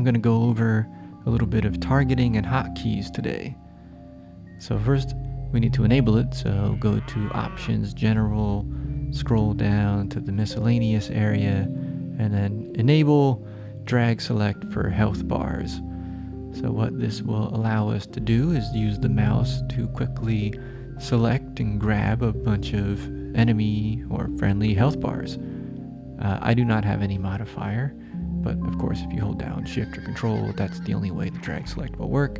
I'm going to go over a little bit of targeting and hotkeys today. So first, we need to enable it. So go to Options, General, scroll down to the Miscellaneous area, and then enable drag select for health bars. So what this will allow us to do is use the mouse to quickly select and grab a bunch of enemy or friendly health bars. I do not have any modifier, but of course if you hold down Shift or Control, that's the only way the drag select will work.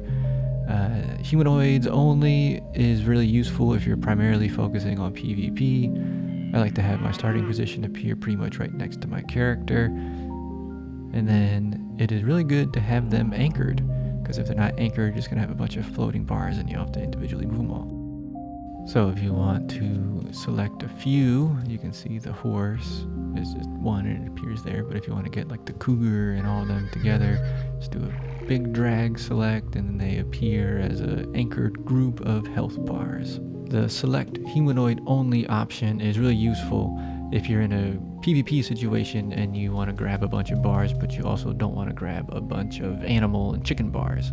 Humanoids only is really useful if you're primarily focusing on PvP. I like to have my starting position appear pretty much right next to my character. And then it is really good to have them anchored, because if they're not anchored, you're just going to have a bunch of floating bars and you have to individually move them all. So if you want to select a few, you can see the horse is just one and it appears there. But if you want to get like the cougar and all of them together, just do a big drag select and then they appear as an anchored group of health bars. The select humanoid only option is really useful if you're in a PvP situation and you want to grab a bunch of bars, but you also don't want to grab a bunch of animal and chicken bars.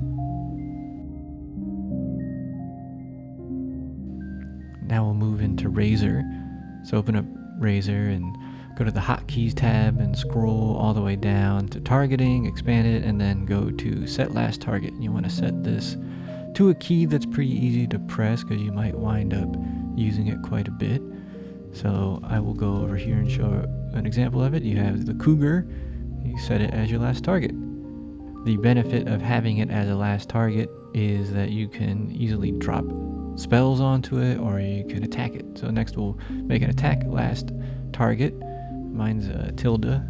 Now we'll move into Razor. So open up Razor and go to the hotkeys tab and scroll all the way down to targeting, expand it, and then go to set last target. You want to set this to a key that's pretty easy to press because you might wind up using it quite a bit. So I will go over here and show an example of it. You have the cougar, you set it as your last target. The benefit of having it as a last target is that you can easily drop spells onto it or you can attack it. So next we'll make an attack last target. Mine's tilde.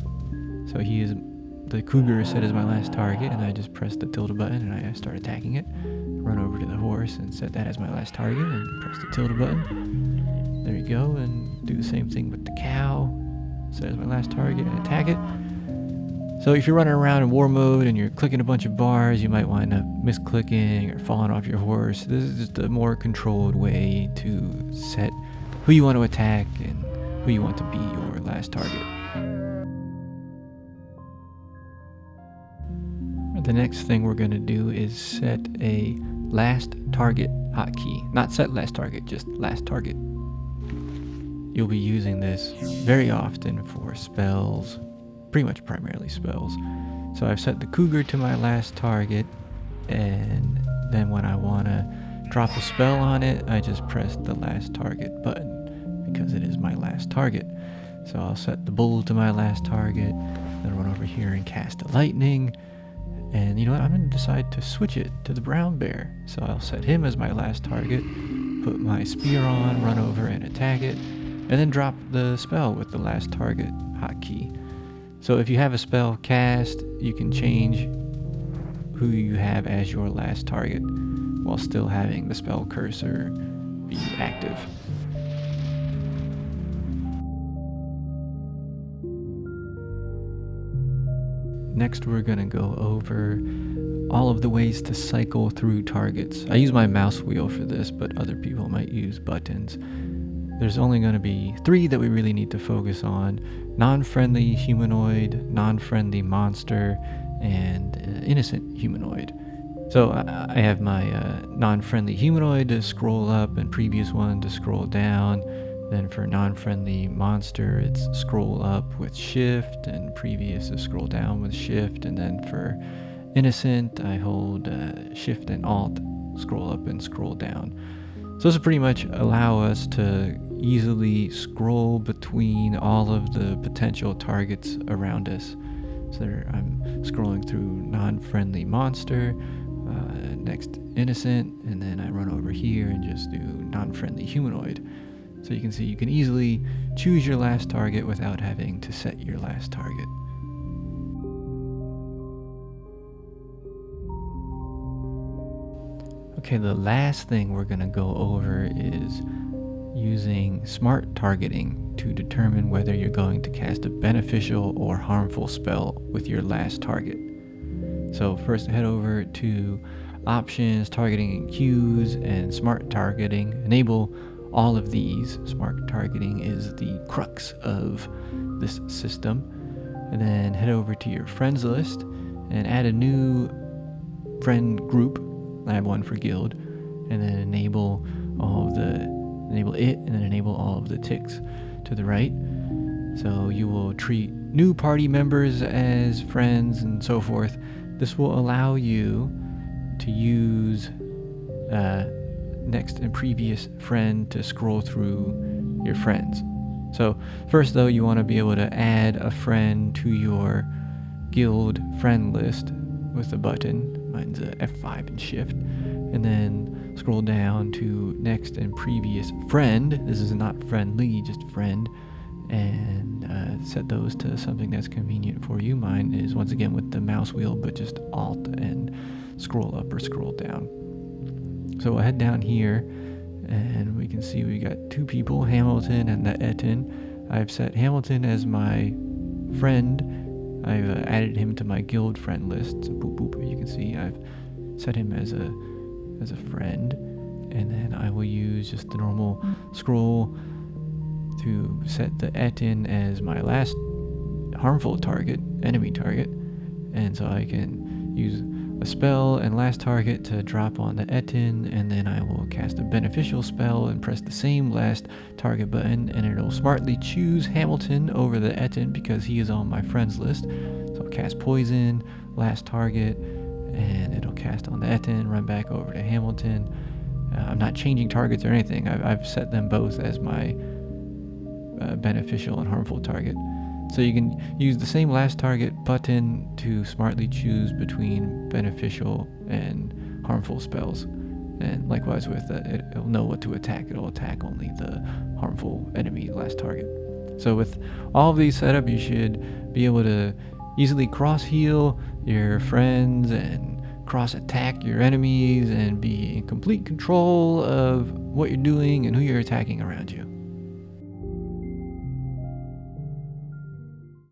So the cougar is set as my last target, and I just press the tilde button and I start attacking it. Run over to the horse and set that as my last target and press the tilde button. There you go, and do the same thing with the cow. Set as my last target and attack it. So if you're running around in war mode and you're clicking a bunch of bars, you might wind up misclicking or falling off your horse. This is just a more controlled way to set who you want to attack and who you want to be your last target. The next thing we're going to do is set a last target hotkey. Not set last target, just last target. You'll be using this very often for spells, pretty much primarily spells. So I've set the cougar to my last target, and then when I want to drop a spell on it, I just press the last target button because it is my last target. So I'll set the bull to my last target, then run over here and cast a lightning. And you know what, I'm going to decide to switch it to the brown bear. So I'll set him as my last target, put my spear on, run over and attack it, and then drop the spell with the last target hotkey. So if you have a spell cast, you can change who you have as your last target while still having the spell cursor be active. Next, we're going to go over all of the ways to cycle through targets. I use my mouse wheel for this, but other people might use buttons. There's only going to be 3 that we really need to focus on: non-friendly humanoid, non-friendly monster, and innocent humanoid. So I have my non-friendly humanoid to scroll up and previous one to scroll down. Then for non-friendly monster, it's scroll up with shift and previous is scroll down with shift. And then for innocent, I hold shift and alt, scroll up and scroll down. So this will pretty much allow us to easily scroll between all of the potential targets around us. So there, I'm scrolling through non-friendly monster, next innocent, and then I run over here and just do non-friendly humanoid. So you can see you can easily choose your last target without having to set your last target. Okay, the last thing we're going to go over is using smart targeting to determine whether you're going to cast a beneficial or harmful spell with your last target. So first head over to Options, Targeting and Cues, and Smart Targeting. Enable all of these. Smart targeting is the crux of this system. And then head over to your friends list and add a new friend group. I have one for guild, and then enable it, and then enable all of the ticks to the right. So you will treat new party members as friends and so forth. This will allow you to use next and previous friend to scroll through your friends. So first though, you want to be able to add a friend to your guild friend list with a button. Mine's a F5 and shift, and then scroll down to next and previous friend. This is not friendly, just friend, and set those to something that's convenient for you. Mine is once again with the mouse wheel, but just Alt and scroll up or scroll down. So we'll head down here, and we can see we got two people, Hamilton and the Etten. I've set Hamilton as my friend. I've added him to my guild friend list. So boop boop, you can see I've set him as a friend, and then I will use just the normal scroll to set the Etten as my last harmful target, enemy target, and so I can use a spell and last target to drop on the Etten, and then I will cast a beneficial spell and press the same last target button, and it'll smartly choose Hamilton over the Etten because he is on my friends list. So I'll cast poison, last target, and it'll cast on the Etten, run back over to Hamilton. I'm not changing targets or anything. I've set them both as my beneficial and harmful target. So you can use the same last target button to smartly choose between beneficial and harmful spells. And likewise with that, it'll know what to attack. It'll attack only the harmful enemy last target. So with all of these set up, you should be able to easily cross heal your friends and cross attack your enemies and be in complete control of what you're doing and who you're attacking around you.